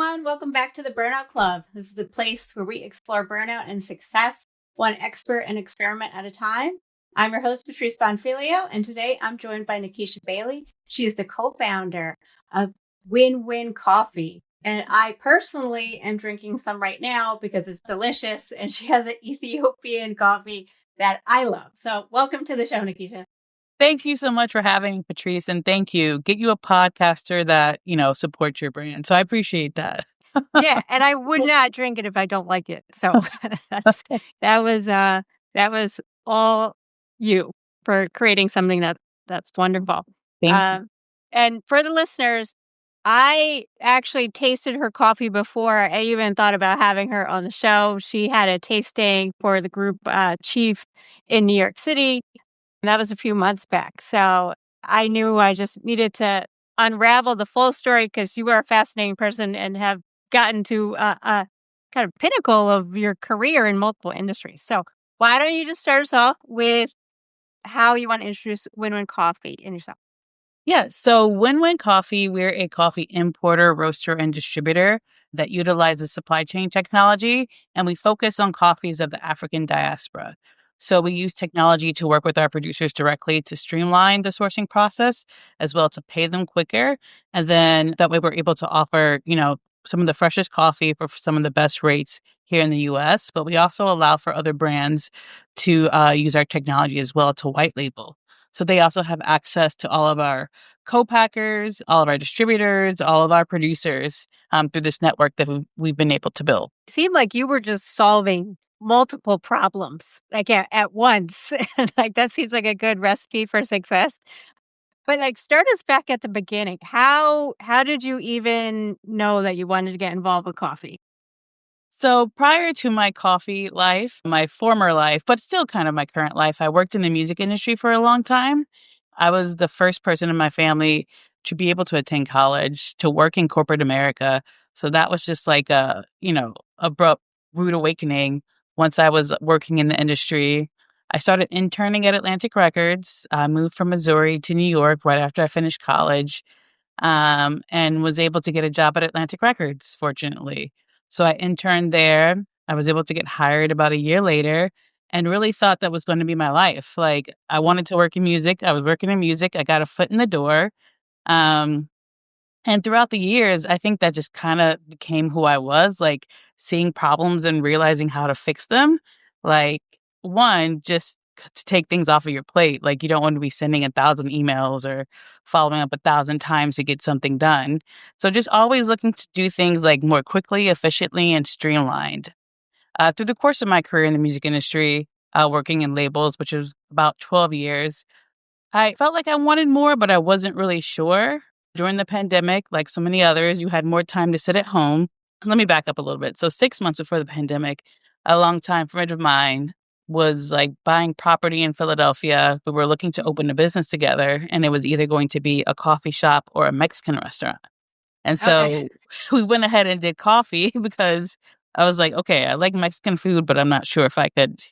everyone. Welcome back to the Burnout Club. This is the place where we explore burnout and success, one expert and experiment at a time. I'm your host, Patrice Bonfiglio, and today I'm joined by Nikisha Bailey. She is the co-founder of WinWin Coffee. And I personally am drinking some right now because it's delicious, and she has an Ethiopian coffee that I love. So welcome to the show, Nikisha. Thank you so much for having me, Patrice. And thank you. Get you a podcaster that, supports your brand. So I appreciate that. Yeah. And I would not drink it if I don't like it. So that was all you for creating something that's wonderful. Thank you. And for the listeners, I actually tasted her coffee before I even thought about having her on the show. She had a tasting for the group Chief in New York City. And that was a few months back. So I knew I just needed to unravel the full story because you are a fascinating person and have gotten to a kind of pinnacle of your career in multiple industries. So why don't you just start us off with how you want to introduce WinWin Coffee and yourself? Yeah. So WinWin Coffee, we're a coffee importer, roaster, and distributor that utilizes supply chain technology, and we focus on coffees of the African diaspora. So we use technology to work with our producers directly to streamline the sourcing process, as well to pay them quicker. And then that way we're able to offer, some of the freshest coffee for some of the best rates here in the US. But we also allow for other brands to use our technology as well to white label. So they also have access to all of our co-packers, all of our distributors, all of our producers through this network that we've been able to build. It seemed like you were just solving multiple problems like at once. Like that seems like a good recipe for success. But start us back at the beginning. How did you even know that you wanted to get involved with coffee? So prior to my coffee life, my former life, but still kind of my current life, I worked in the music industry for a long time. I was the first person in my family to be able to attend college, to work in corporate America. So that was just like a, abrupt, rude awakening. Once I was working in the industry, I started interning at Atlantic Records. I moved from Missouri to New York right after I finished college, and was able to get a job at Atlantic Records, fortunately. So I interned there. I was able to get hired about a year later and really thought that was going to be my life. Like I wanted to work in music. I was working in music. I got a foot in the door. Um, and throughout the years, I think that just kind of became who I was, like seeing problems and realizing how to fix them. Like one, just to take things off of your plate. Like you don't want to be sending 1,000 emails or following up 1,000 times to get something done. So just always looking to do things like more quickly, efficiently, and streamlined. Through the course of my career in the music industry, working in labels, which was about 12 years, I felt like I wanted more, but I wasn't really sure. During the pandemic, like so many others, you had more time to sit at home. Let me back up a little bit. So 6 months before the pandemic, a longtime friend of mine was like buying property in Philadelphia. We were looking to open a business together, and it was either going to be a coffee shop or a Mexican restaurant. And so we went ahead and did coffee because I was like, okay, I like Mexican food, but I'm not sure if I could,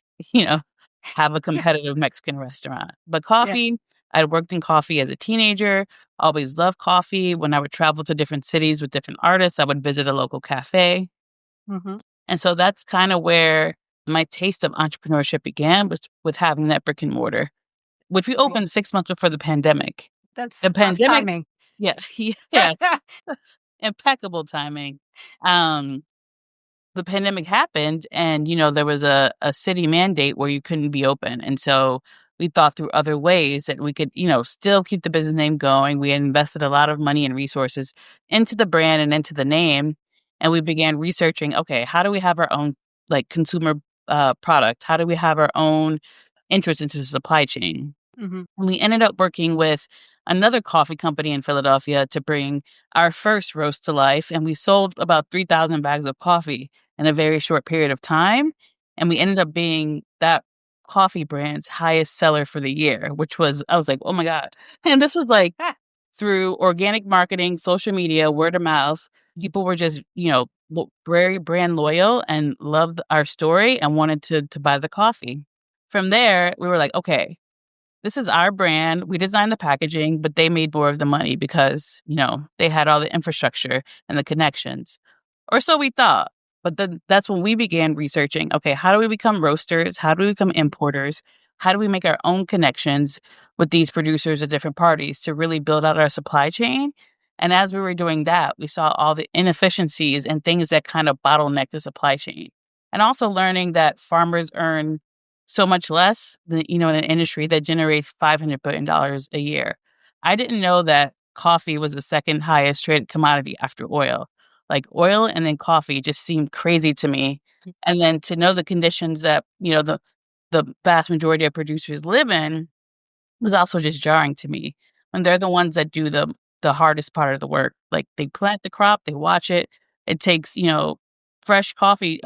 have a competitive Mexican restaurant. But coffee, I worked in coffee as a teenager, always loved coffee. When I would travel to different cities with different artists, I would visit a local cafe. Mm-hmm. And so that's kind of where my taste of entrepreneurship began, was with having that brick and mortar, which we opened 6 months before the pandemic. That's The pandemic, timing. yeah, yes, impeccable timing. The pandemic happened and, there was a city mandate where you couldn't be open. And so we thought through other ways that we could, still keep the business name going. We invested a lot of money and resources into the brand and into the name. And we began researching, okay, how do we have our own like consumer product? How do we have our own interest into the supply chain? Mm-hmm. And we ended up working with another coffee company in Philadelphia to bring our first roast to life. And we sold about 3,000 bags of coffee in a very short period of time. And we ended up being that coffee brand's highest seller for the year, I was like, oh my God. And this was like through organic marketing, social media, word of mouth. People were just, very brand loyal and loved our story and wanted to buy the coffee. From there, we were like, okay, this is our brand. We designed the packaging, but they made more of the money because, they had all the infrastructure and the connections. or so we thought. But then that's when we began researching, okay, how do we become roasters? How do we become importers? How do we make our own connections with these producers at different parties to really build out our supply chain? And as we were doing that, we saw all the inefficiencies and things that kind of bottleneck the supply chain. And also learning that farmers earn so much less than, in an industry that generates $500 billion a year. I didn't know that coffee was the second highest traded commodity after oil. Like oil and then coffee just seemed crazy to me. And then to know the conditions that, the vast majority of producers live in was also just jarring to me. When they're the ones that do the hardest part of the work. Like they plant the crop, they watch it. It takes, fresh coffee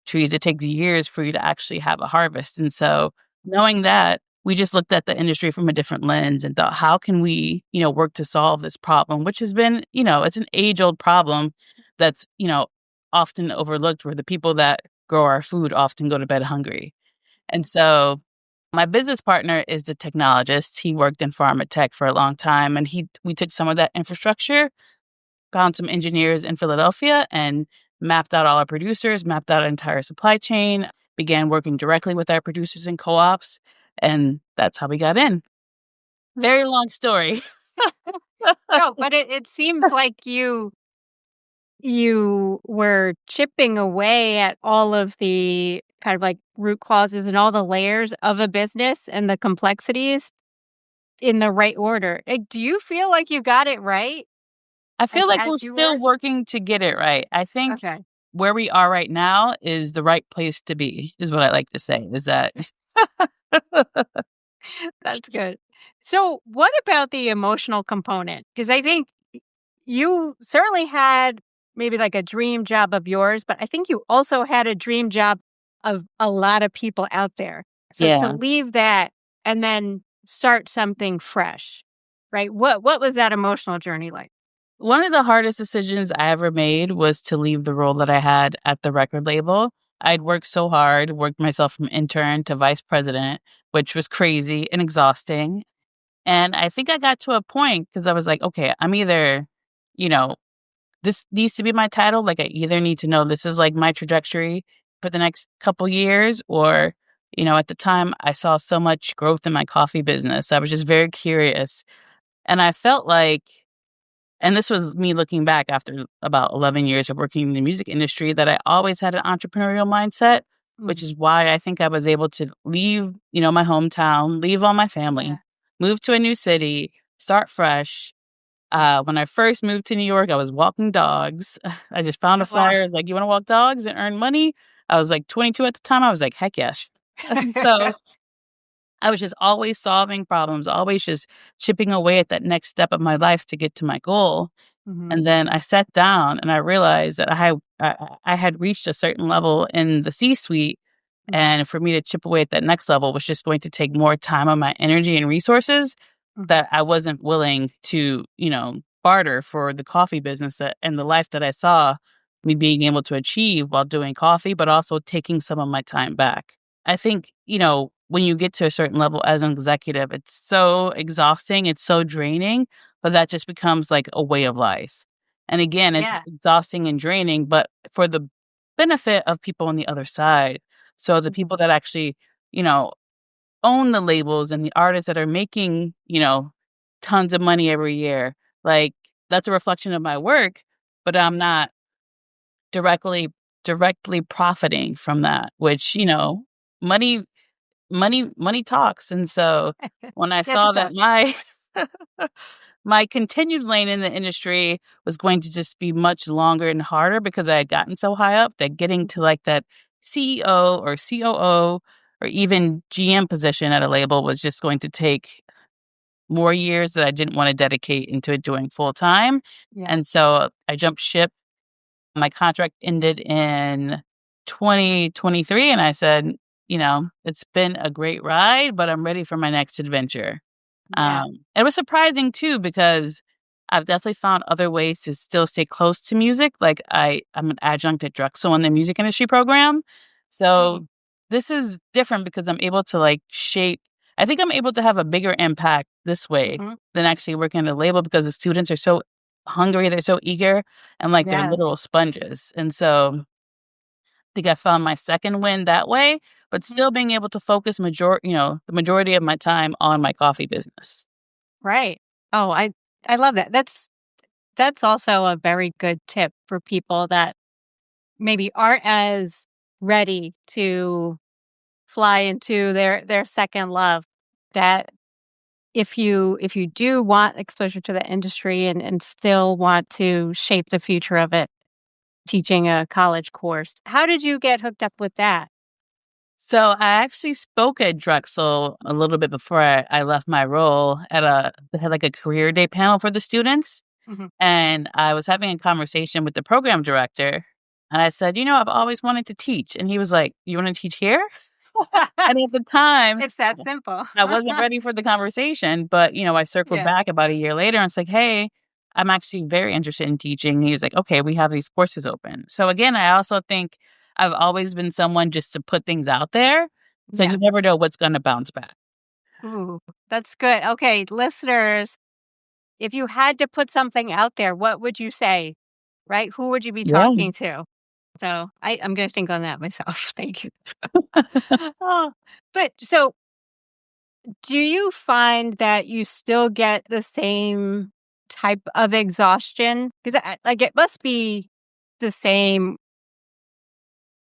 trees, it takes years for you to actually have a harvest. And so knowing that, we just looked at the industry from a different lens and thought, how can we, work to solve this problem, which has been, it's an age-old problem that's, often overlooked, where the people that grow our food often go to bed hungry. And so my business partner is the technologist. He worked in pharma tech for a long time, and we took some of that infrastructure, found some engineers in Philadelphia, and mapped out all our producers, mapped out our entire supply chain, began working directly with our producers and co-ops, and that's how we got in. Very long story. No, but it seems like you were chipping away at all of the kind of like root causes and all the layers of a business and the complexities in the right order. Do you feel like you got it right? I feel like we're As you still were? working to get it right. I think Okay. where we are right now is the right place to be, is what I like to say, is that That's good. So, what about the emotional component? Because I think you certainly had maybe like a dream job of yours, but I think you also had a dream job of a lot of people out there. So to yeah. leave that and then start something fresh, right? What was that emotional journey like? One of the hardest decisions I ever made was to leave the role that I had at the record label. I'd worked so hard, worked myself from intern to vice president, which was crazy and exhausting. And I think I got to a point because I was like, okay, I'm either, you know, this needs to be my title. Like I either need to know this is like my trajectory for the next couple years, or, at the time I saw so much growth in my coffee business. I was just very curious. And I felt like, and this was me looking back after about 11 years of working in the music industry, that I always had an entrepreneurial mindset, which Mm, is why I think I was able to leave, my hometown, leave all my family, yeah. move to a new city, start fresh. When I first moved to New York, I was walking dogs. I just found a Wow. flyer. I was like, you want to walk dogs and earn money? I was like 22 at the time. I was like, heck yes. So I was just always solving problems, always just chipping away at that next step of my life to get to my goal. Hmm. And then I sat down and I realized that I had reached a certain level in the C-suite, and for me to chip away at that next level was just going to take more time on my energy and resources that I wasn't willing to, barter for the coffee business and the life that I saw me being able to achieve while doing coffee, but also taking some of my time back. I think, when you get to a certain level as an executive, it's so exhausting, it's so draining, but that just becomes like a way of life. And again, it's Yeah. exhausting and draining, but for the benefit of people on the other side. So the Mhm. people that actually, you know, own the labels and the artists that are making, tons of money every year, like that's a reflection of my work, but I'm not directly directly profiting from that, which, money money talks. And so when I Yes, saw it that does. my continued lane in the industry was going to just be much longer and harder because I had gotten so high up, that getting to like that CEO or COO or even GM position at a label was just going to take more years that I didn't want to dedicate into it doing full time. Yeah. And so I jumped ship. My contract ended in 2023, and I said, it's been a great ride, but I'm ready for my next adventure. Yeah. It was surprising too, because I've definitely found other ways to still stay close to music. Like I'm an adjunct at Drexel in the music industry program. So Mm. this is different because I'm able to like shape. I think I'm able to have a bigger impact this way Mhm. than actually working at a label, because the students are so hungry, they're so eager, and like they're Yes. literal sponges. And so I think I found my second win that way, but still being able to focus the majority of my time on my coffee business. Right. Oh, I love that. That's also a very good tip for people that maybe aren't as ready to fly into their second love. That if you do want exposure to the industry and still want to shape the future of it, teaching a college course. How did you get hooked up with that? So I actually spoke at Drexel a little bit before I left my role they had like a career day panel for the students. Mhm. And I was having a conversation with the program director. And I said, I've always wanted to teach. And he was like, you want to teach here? And at the time, It's that simple. I wasn't ready for the conversation, but, I circled Yeah. back about a year later and it's like, hey, I'm actually very interested in teaching. And he was like, okay, we have these courses open. So again, I also think I've always been someone just to put things out there because Yeah. you never know what's going to bounce back. Ooh, that's good. Okay, listeners, if you had to put something out there, what would you say? Right? Who would you be Yeah. talking to? So I'm going to think on that myself. Thank you. Oh, but so do you find that you still get the same type of exhaustion? Because like it must be the same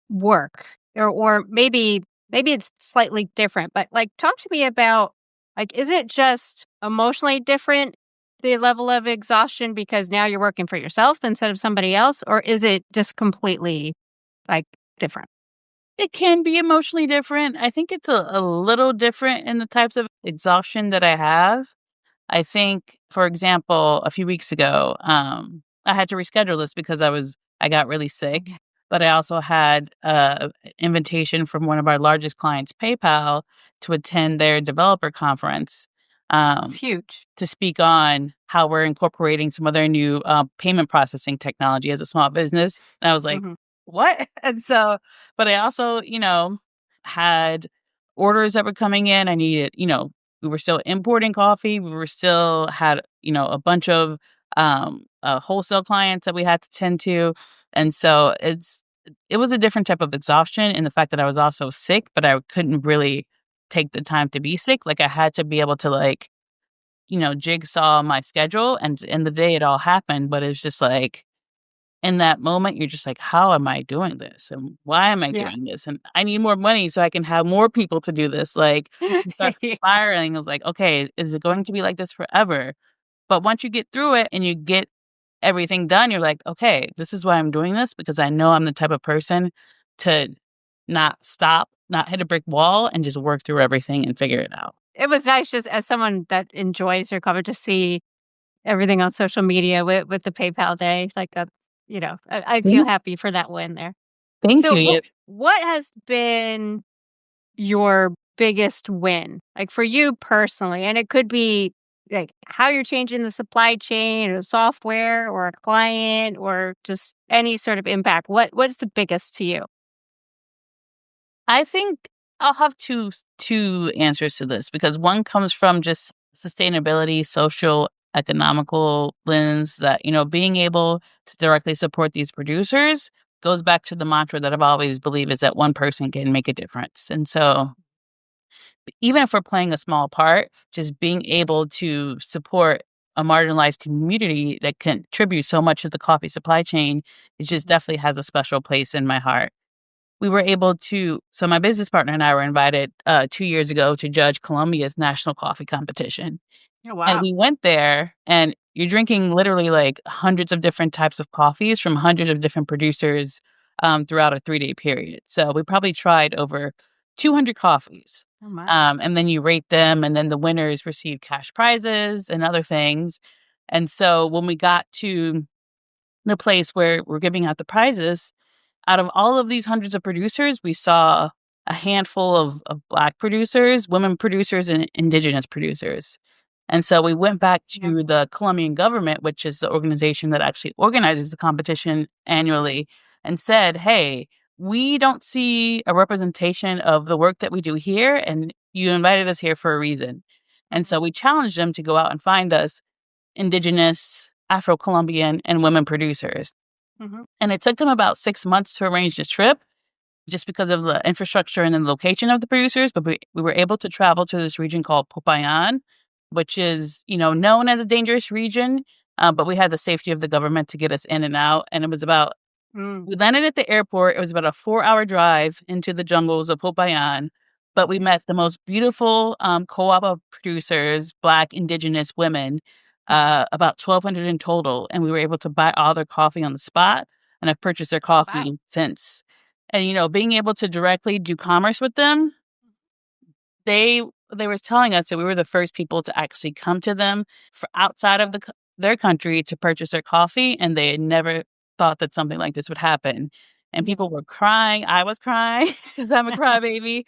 work, or maybe it's slightly different. But like, talk to me about like, is it just emotionally different? The level of exhaustion because now you're working for yourself instead of somebody else, or is it just completely like different? It can be emotionally different. I think it's a little different in the types of exhaustion that I have. I think, for example, a few weeks ago, I had to reschedule this because I got really sick, Okay. but I also had an invitation from one of our largest clients, PayPal, to attend their developer conference It's um, huge. to speak on how we're incorporating some of their new payment processing technology as a small business. And I was like, Hmm. what? And so, but I also, had orders that were coming in. I needed, we were still importing coffee. We were still had, a bunch of wholesale clients that we had to tend to. And so it was a different type of exhaustion in the fact that I was also sick, but I couldn't really take the time to be sick. Like I had to be able to like, jigsaw my schedule and in the day it all happened. But it's just like in that moment, you're just like, how am I doing this? And why am I Yeah. doing this? And I need more money so I can have more people to do this. Like you start Yeah. spiraling. I was like, okay, is it going to be like this forever? But once you get through it and you get everything done, you're like, okay, this is why I'm doing this because I know I'm the type of person to not stop, not hit a brick wall and just work through everything and figure it out. It was nice just as someone that enjoys your cover to see everything on social media with the PayPal day. Like that, I feel Yeah. happy for that win there. Thank So you. Yeah. what has been your biggest win? Like for you personally, and it could be like how you're changing the supply chain or software or a client or just any sort of impact. What's the biggest to you? I think I'll have two answers to this because one comes from just sustainability, social, economical lens that, being able to directly support these producers goes back to the mantra that I've always believed is that one person can make a difference. And so even if we're playing a small part, just being able to support a marginalized community that contributes so much to the coffee supply chain, it just definitely has a special place in my heart. We were able to, so my business partner and I were invited 2 years ago to judge Colombia's national coffee competition. Oh, And wow. we went there and you're drinking literally like hundreds of different types of coffees from hundreds of different producers throughout a 3-day period. So we probably tried over 200 coffees. Oh, my. And then you rate them and then the winners receive cash prizes and other things. And so when we got to the place where we're giving out the prizes, out of all of these hundreds of producers, we saw a handful of Black producers, women producers, and Indigenous producers. And so we went back Yeah. to the Colombian government, which is the organization that actually organizes the competition annually, and said, hey, we don't see a representation of the work that we do here, and you invited us here for a reason. And Mhm. so we challenged them to go out and find us Indigenous Afro-Colombian and women producers. Mhm. And it took them about 6 months to arrange the trip just because of the infrastructure and the location of the producers. But we were able to travel to this region called Popayan, which is, known as a dangerous region. But we had the safety of the government to get us in and out. And it was about Mm. we landed at the airport. It was about a 4-hour drive into the jungles of Popayan, but we met the most beautiful co-op of producers, Black, Indigenous women, about 1,200 in total, and we were able to buy all their coffee on the spot, and I've purchased their Wow. coffee since. And being able to directly do commerce with them, they were telling us that we were the first people to actually come to them for outside of their country to purchase their coffee, and they had never thought that something like this would happen. And Yeah. people were crying. I was crying because I'm a crybaby.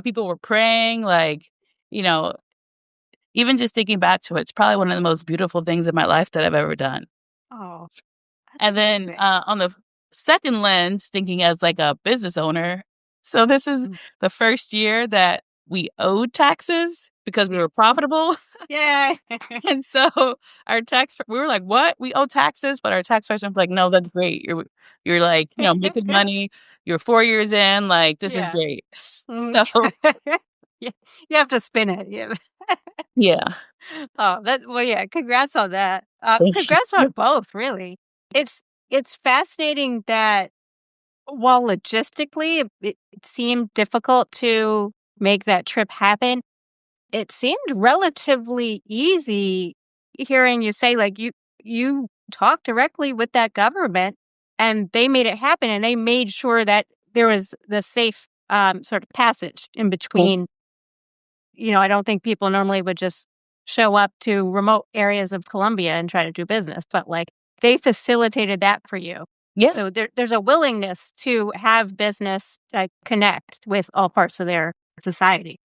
People were praying, you know, even just thinking back to it, it's probably one of the most beautiful things in my life that I've ever done. Oh, that's And then amazing. on the second lens, thinking as like a business owner, so this is Mm. the first year that we owed taxes because we were profitable. Yay. And so we were like, what? We owe taxes? But our tax person was like, no, that's great. You're like, making money. You're 4 years in. Like, this is Yeah. great. Mm. So, Yeah, you have to spin it. Yeah. yeah. Yeah, congrats on that. Thank Congrats you. on both, really. It's it's fascinating that while logistically it seemed difficult to make that trip happen, it seemed relatively easy hearing you say like you talked directly with that government and they made it happen and they made sure that there was the safe sort of passage in between. I don't think people normally would just show up to remote areas of Colombia and try to do business, but like they facilitated that for you. Yeah. So there's a willingness to have business connect with all parts of their society.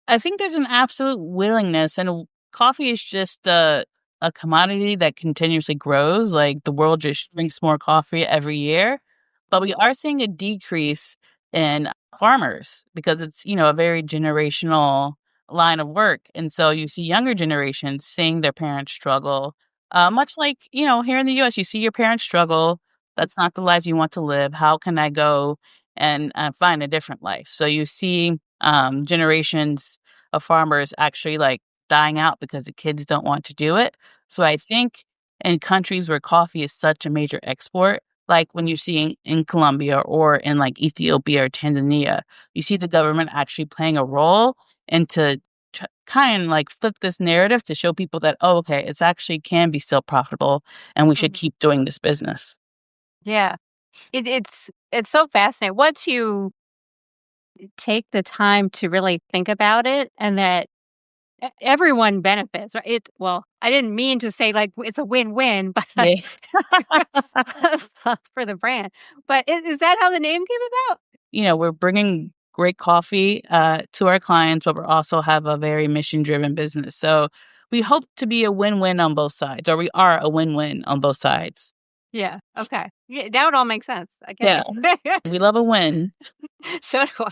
I think there's an absolute willingness, and coffee is just a commodity that continuously grows. Like the world just drinks more coffee every year, but we are seeing a decrease in farmers because it's a very generational line of work, and so you see younger generations seeing their parents struggle. Much like here in the U.S., you see your parents struggle. That's not the life you want to live. How can I go and find a different life? So you see generations of farmers actually like dying out because the kids don't want to do it. So I think in countries where coffee is such a major export, like when you see in Colombia or in like Ethiopia or Tanzania, you see the government actually playing a role and to kind of like flip this narrative to show people that, oh, okay, it's actually can be still profitable and we should Mhm. keep doing this business. Yeah, it's so fascinating once you take the time to really think about it, and that everyone benefits. Right? I didn't mean to say like it's a win-win, but Yeah. for the brand. But is that how the name came about? We're bringing great coffee to our clients, but we also have a very mission driven business. So we hope to be a win win on both sides, or we are a win win on both sides. Yeah. Okay. Yeah, now it all makes sense. I Yeah, get it. we love a win. So do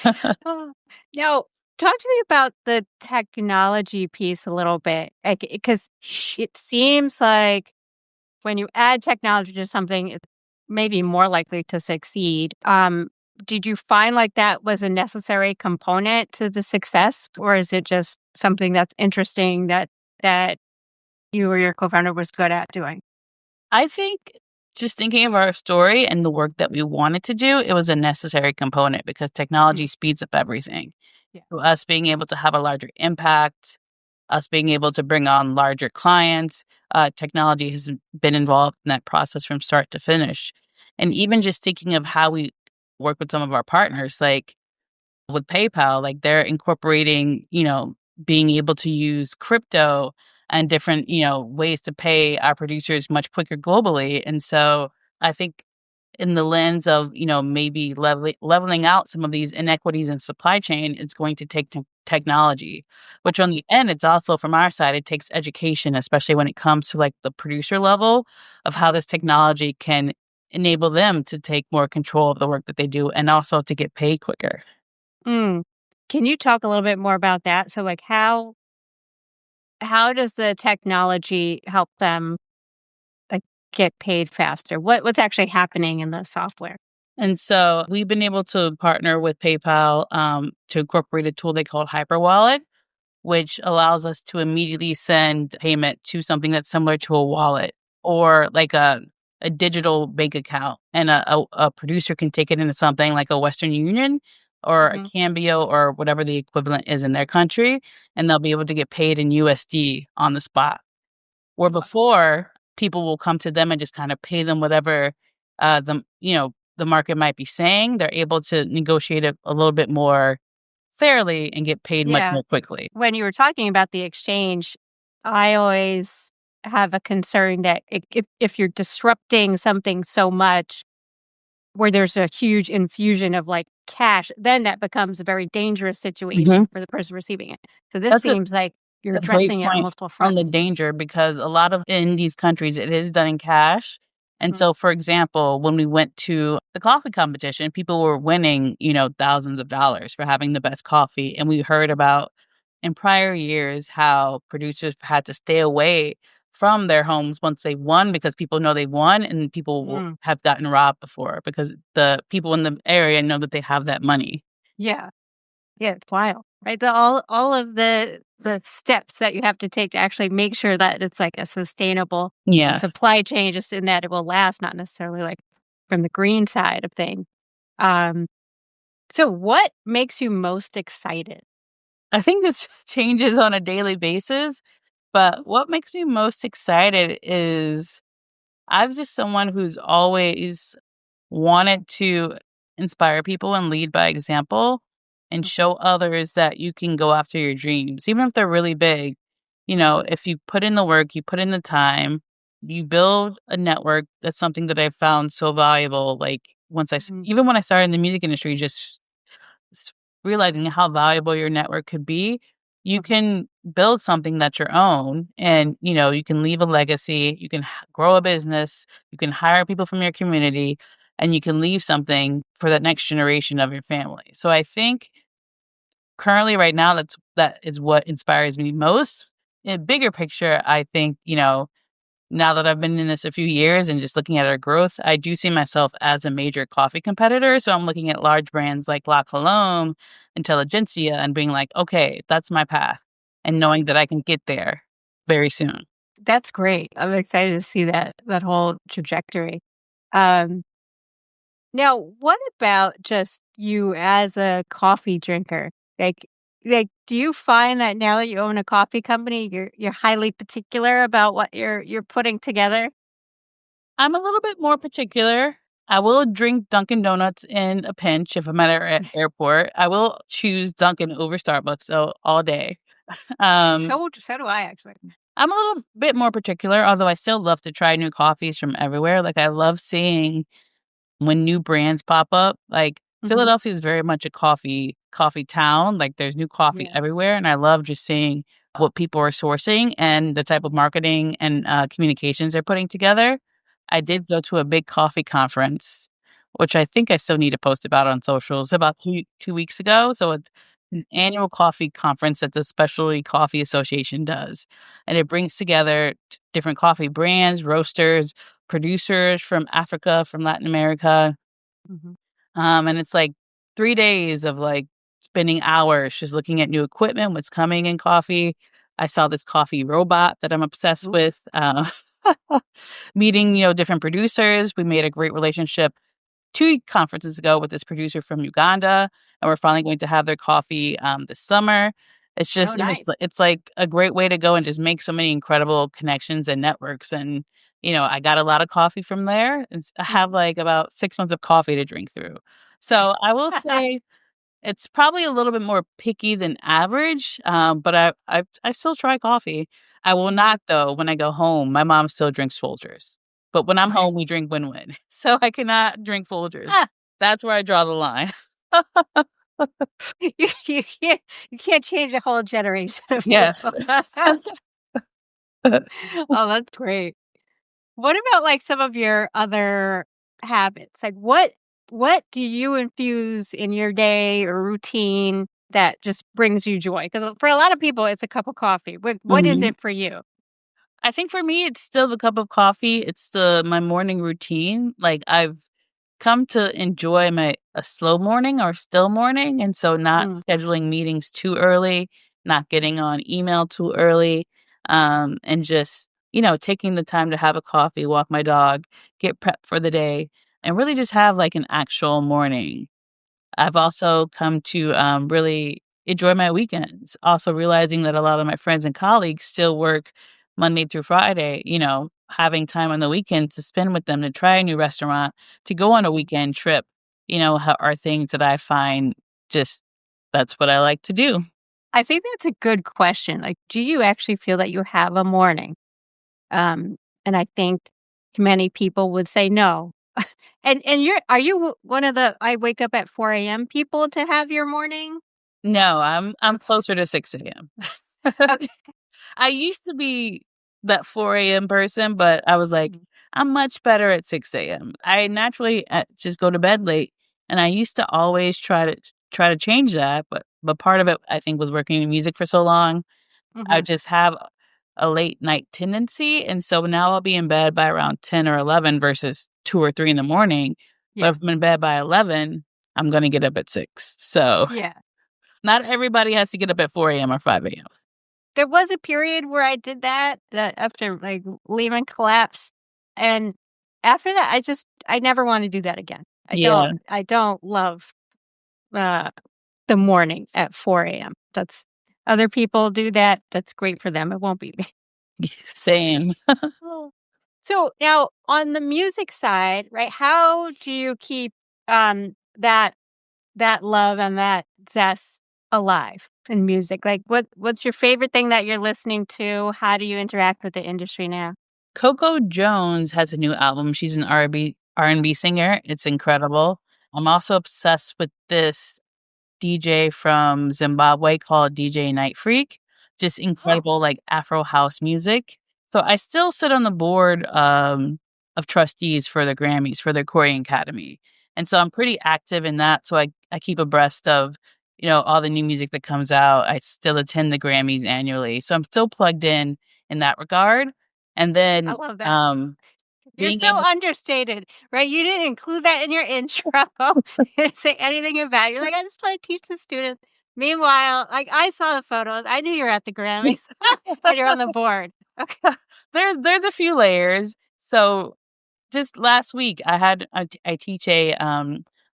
I. Oh. Now, talk to me about the technology piece a little bit, because it seems like when you add technology to something, it may be more likely to succeed. Did you find like that was a necessary component to the success, or is it just something that's interesting that you or your co-founder was good at doing? I think just thinking of our story and the work that we wanted to do, it was a necessary component because Mm. technology speeds up everything. Yeah. So us being able to have a larger impact, us being able to bring on larger clients, technology has been involved in that process from start to finish. And even just thinking of how we work with some of our partners, like with PayPal, like they're incorporating, being able to use crypto and different, ways to pay our producers much quicker globally. And so I think in the lens of, maybe leveling out some of these inequities in supply chain, it's going to take technology, which on the end, it's also from our side, it takes education, especially when it comes to like the producer level of how this technology can enable them to take more control of the work that they do and also to get paid quicker. Mm. Can you talk a little bit more about that? So, like, how does the technology help them? get paid faster? What's actually happening in the software? And so we've been able to partner with PayPal to incorporate a tool they call Hyperwallet, which allows us to immediately send payment to something that's similar to a wallet or like a digital bank account. And a producer can take it into something like a Western Union or a Mhm. Cambio or whatever the equivalent is in their country, and they'll be able to get paid in USD on the spot. Where before, people will come to them and just kind of pay them whatever the market might be saying. They're able to negotiate a little bit more fairly and get paid much Yeah. more quickly. When you were talking about the exchange, I always have a concern that if you're disrupting something so much where there's a huge infusion of like cash, then that becomes a very dangerous situation Mhm. for the person receiving it. So this That's a seems like you're That's a great addressing it on point multiple on the fronts. danger because a lot of in these countries, it is done in cash. And Mhm. so, for example, when we went to the coffee competition, people were winning, thousands of dollars for having the best coffee. And we heard about in prior years how producers had to stay away from their homes once they won because people know they won and people Mm. have gotten robbed before because the people in the area know that they have that money. Yeah. Yeah, it's wild, right? All of the steps that you have to take to actually make sure that it's like a sustainable Yes. supply chain, just in that it will last, not necessarily like from the green side of things. Um, so what makes you most excited? I think this changes on a daily basis, but what makes me most excited is I'm just someone who's always wanted to inspire people and lead by example and Mhm, show others that you can go after your dreams, even if they're really big. If you put in the work, you put in the time, you build a network. That's something that I found so valuable. Like mhm, even when I started in the music industry, just s- realizing how valuable your network could be, you mhm, can build something that's your own and, you can leave a legacy, you can grow a business, you can hire people from your community, and you can leave something for the next generation of your family. So I think currently right now that is what inspires me most. In a bigger picture, I think, now that I've been in this a few years and just looking at our growth, I do see myself as a major coffee competitor. So I'm looking at large brands like La Colombe, Intelligentsia, and being like, okay, that's my path. And knowing that I can get there very soon. That's great. I'm excited to see that whole trajectory. Um, Now, what about just you as a coffee drinker? Like do you find that now that you own a coffee company, you're highly particular about what you're putting together? I'm a little bit more particular. I will drink Dunkin' Donuts in a pinch if I'm at an airport. I will choose Dunkin' over Starbucks all day. Um, So do I actually. I'm a little bit more particular, although I still love to try new coffees from everywhere. Like I love seeing when new brands pop up. Like Mhm. Philadelphia is very much a coffee town. Like there's new coffee Yeah. everywhere, and I love just seeing what people are sourcing and the type of marketing and communications they're putting together. I did go to a big coffee conference, which I think I still need to post about on socials about two weeks ago. So it's an annual coffee conference that the Specialty Coffee Association does, and it brings together different coffee brands, roasters, producers from Africa, from Latin America. Mhm. And it's like 3 days of like spending hours just looking at new equipment, what's coming in coffee. I saw this coffee robot that I'm obsessed Ooh. with. Meeting, different producers. We made a great relationship 2 conferences ago with this producer from Uganda, and we're finally going to have their coffee this summer. It's Oh, just, nice. it's like a great way to go and just make so many incredible connections and networks. And, I got a lot of coffee from there. I have Mhm. like about 6 months of coffee to drink through. So I will say it's probably a little bit more picky than average, but I still try coffee. I will Mhm. not though when I go home. My mom still drinks Folgers, but when I'm Okay. home, we drink WinWin. So I cannot drink Folgers. Ah, That's where I draw the line. you can't change a whole generation of Yes. people. Oh, that's great. What about, like, some of your other habits? Like, what do you infuse in your day or routine that just brings you joy? Because for a lot of people, it's a cup of coffee. What is Mhm. it for you? I think for me, it's still the cup of coffee. It's my morning routine. Like I've come to enjoy a slow morning or still morning, and so not scheduling meetings too early, not getting on email too early, and just taking the time to have a coffee, walk my dog, get prepped for the day, and really just have like an actual morning. I've also come to really enjoy my weekends, also realizing that a lot of my friends and colleagues still work Monday through Friday, having time on the weekends to spend with them, to try a new restaurant, to go on a weekend trip, are things that I find just that's what I like to do. I think that's a good question. Like, do you actually feel that you have a morning? And I think many people would say no. And are you one of the I wake up at 4 a.m. people to have your morning? No, I'm closer to 6 a.m. Okay. I used to be that 4 a.m. person, but I was like, I'm much better at 6 a.m. I naturally just go to bed late, and I used to always try to change that, but part of it I think was working in music for so long. I just have a late night tendency, and so now I'll be in bed by around 10 or 11 versus 2 or 3 in the morning. But Yeah. if I'm in bed by 11, I'm gonna get up at 6. So Yeah. not everybody has to get up at 4 a.m. or 5 a.m. There was a period where I did that after like Lehman collapse. And after that, I never want to do that again. Yeah. I don't love uh the morning at 4 a.m. That's other people do that. That's great for them. It won't be me. Same. Oh. So now on the music side, right? How do you keep that love and that zest alive in music? Like what's your favorite thing that you're listening to? How do you interact with the industry now? Coco Jones has a new album. She's an R&B singer. It's incredible. I'm also obsessed with this DJ from Zimbabwe called DJ Night Freak. Just Oh, incredible, like Afro house music. So I still sit on the board of trustees for the Grammys for the Recording Academy, and so I'm pretty active in that. So I keep abreast of all the new music that comes out. I still attend the Grammys annually, so I'm still plugged in that regard. And I then love that. You're being so able understated, right? You didn't include that in your intro. You didn't say anything about it. You're like, I just want to teach the students. Meanwhile, like I saw the photos. I knew you were at the Grammys and you're on the board. Okay. there's a few layers. So just last week I teach a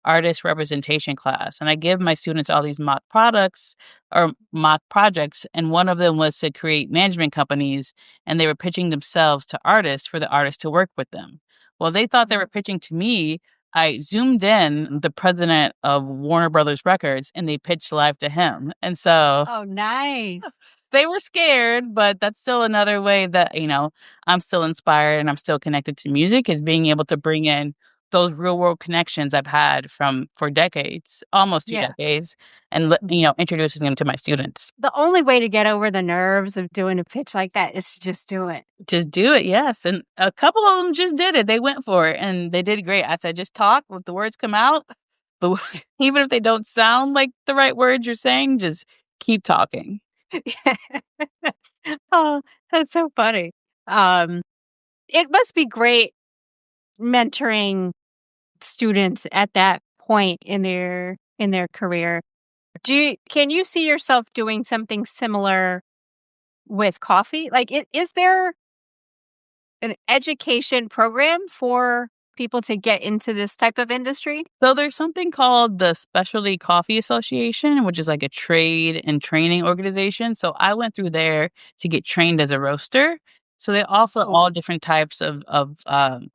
artist representation class, and I give my students all these mock products or mock projects, and one of them was to create management companies, and they were pitching themselves to artists for the artists to work with them. Well, they thought they were pitching to me. I zoomed in the president of Warner Brothers Records, and they pitched live to him. And so Oh, nice. they were scared, but that's still another way that, I'm still inspired and I'm still connected to music, is being able to bring in those real world connections I've had for decades, almost two Yeah. decades, and, introducing them to my students. The only way to get over the nerves of doing a pitch like that is to just do it. Just do it. Yes. And a couple of them just did it. They went for it and they did great. I said, just talk, let the words come out. But even if they don't sound like the right words you're saying, just keep talking. Oh, that's so funny. Um, it must be great mentoring students at that point in their career. Can you see yourself doing something similar with coffee? Like, is there an education program for people to get into this type of industry? So there's something called the Specialty Coffee Association, which is like a trade and training organization. So I went through there to get trained as a roaster. So they offer Oh, all different types of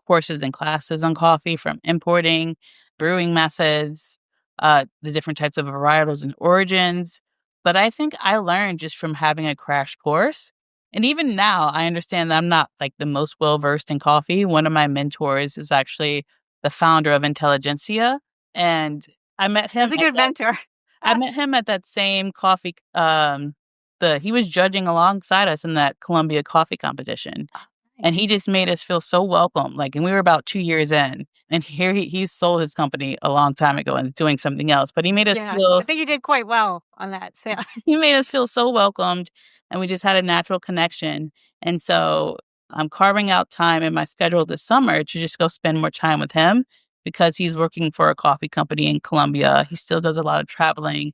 courses and classes on coffee, from importing, brewing methods, the different types of varietals and origins. But I think I learned just from having a crash course. And even now, I understand that I'm not like the most well versed in coffee. One of my mentors is actually the founder of Intelligentsia, and I met him that's a at good mentor. that same coffee. He was judging alongside us in that Columbia coffee competition, and he just made us feel so welcome. Like, and we were about 2 years in, and here he sold his company a long time ago and doing something else. But he made us Yeah, I feel think you did quite well on that. So, he made us feel so welcomed, and we just had a natural connection. And so I'm carving out time in my schedule this summer to just go spend more time with him because he's working for a coffee company in Colombia. He still does a lot of traveling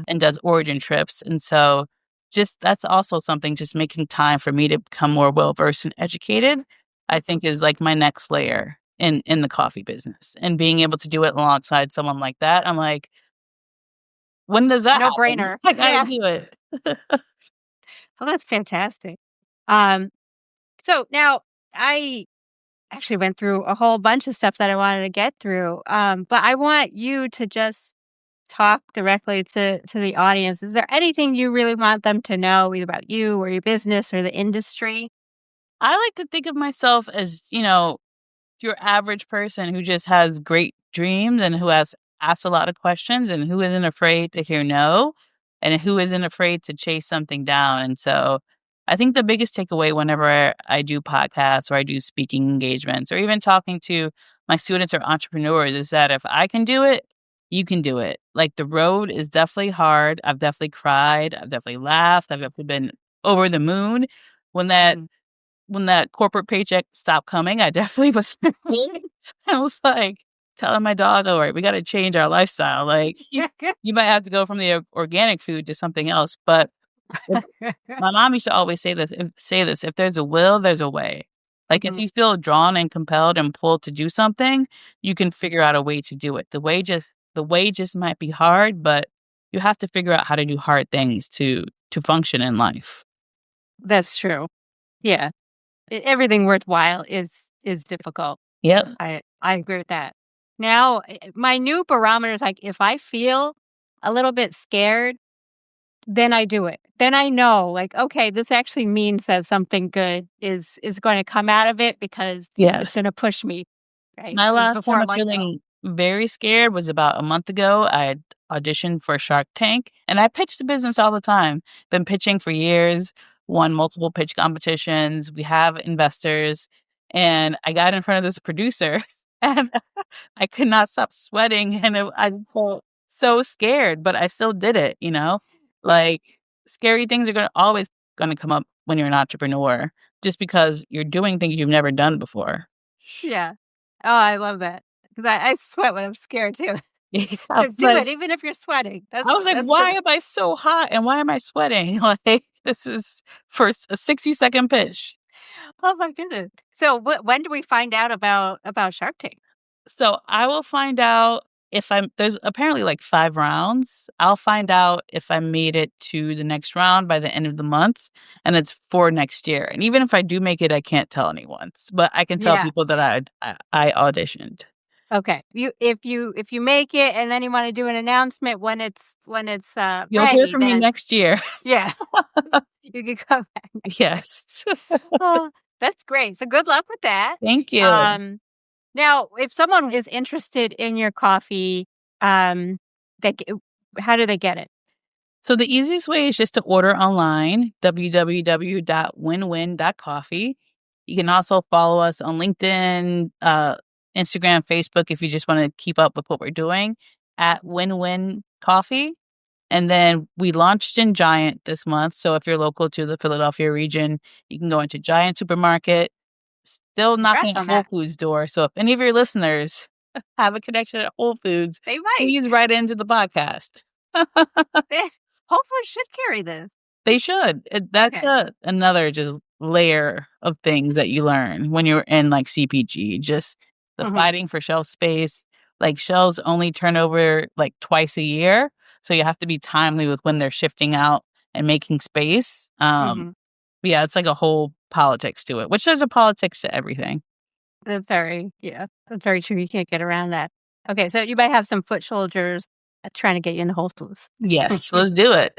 and does origin trips. And so just that's also something, just making time for me to become more well-versed and educated, I think is like my next layer in the coffee business. And being able to do it alongside someone like that, I'm like, when does that No happen? brainer. I gotta Yeah. do it. Oh, that's fantastic. Um, so now I actually went through a whole bunch of stuff that I wanted to get through. But I want you to just talk directly to the audience. Is there anything you really want them to know, either about you or your business or the industry? I like to think of myself as, your average person who just has great dreams and who has asked a lot of questions and who isn't afraid to hear no and who isn't afraid to chase something down. And so I think the biggest takeaway whenever I do podcasts or I do speaking engagements or even talking to my students or entrepreneurs is that if I can do it, you can do it. Like the road is definitely hard. I've definitely cried. I've definitely laughed. I've definitely been over the moon when that Mhm. when that corporate paycheck stopped coming. I definitely was I was like telling my dog, "All right, we gotta change our lifestyle. Like, you might have to go from the organic food to something else." But if my mom used to always say this, "If there's a will, there's a way." Like, if Mhm. you feel drawn and compelled and pulled to do something, you can figure out a way to do it. The way just might be hard, but you have to figure out how to do hard things to function in life. That's true. Yeah. Everything worthwhile is difficult. Yep. I agree with that. Now, my new barometer is like if I feel a little bit scared, then I do it. Then I know, like, okay, this actually means that something good is going to come out of it because it's Yes. going to push me, right? My last Before time I'm of like, no. feeling very scared was about a month ago. I had auditioned for Shark Tank, and I pitch the business all the time. Been pitching for years, won multiple pitch competitions. We have investors, and I got in front of this producer, and I could not stop sweating, and I felt so scared, but I still did it. Like scary things are always gonna come up when you're an entrepreneur, just because you're doing things you've never done before. Yeah. Oh, I love that because I sweat when I'm scared too. Yeah, So do it, even if you're sweating. I was like, That's "Why the am I so hot and why am I sweating?" Like, this is for a 60-second pitch. oh my goodness. So when do we find out about Shark Tank? So, I will find out if there's apparently like 5 rounds. I'll find out if I made it to the next round by the end of the month, and it's for next year. And even if I do make it, I can't tell anyone, but I can tell Yeah. people that I auditioned. Okay. If you make it and then you want to do an announcement when it's You'll hear ready, from me then next year. yeah, you can come back. Yes. Oh, that's great. So good luck with that. Thank you. Um Now, if someone is interested in your coffee, um, they g how do they get it? So the easiest way is just to order online, www.winwin.coffee. You can also follow us on LinkedIn, Instagram, Facebook if you just want to keep up with what we're doing at WinWin Coffee. And then we launched in Giant this month. So if you're local to the Philadelphia region, you can go into Giant Supermarket, still knocking Congrats at on Whole that. Foods door. So if any of your listeners have a connection at Whole Foods, They might. please write into the podcast. They Whole Foods should carry this. They should. That's Okay. another just layer of things that you learn when you're in like CPG. Just the Mhm, fighting for shelf space. Like shelves only turn over like twice a year, so you have to be timely with when they're shifting out and making space. mhm. Yeah, it's like a whole politics to it, which there's a politics to everything. That's very true. You can't get around that. Okay, so you might have some foot soldiers trying to get you into Whole Foods. Yes, let's do it.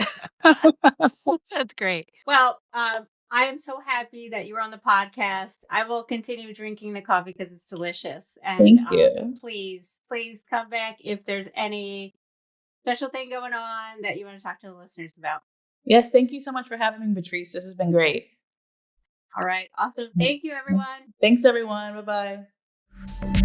That's great. Well, I am so happy that you were on the podcast. I will continue drinking the coffee because it's delicious. And Thank you. please come back if there's any special thing going on that you want to talk to the listeners about. Yes, thank you so much for having me, Patrice. This has been great. All right. Awesome. Thank you, everyone. Thanks, everyone. Bye bye.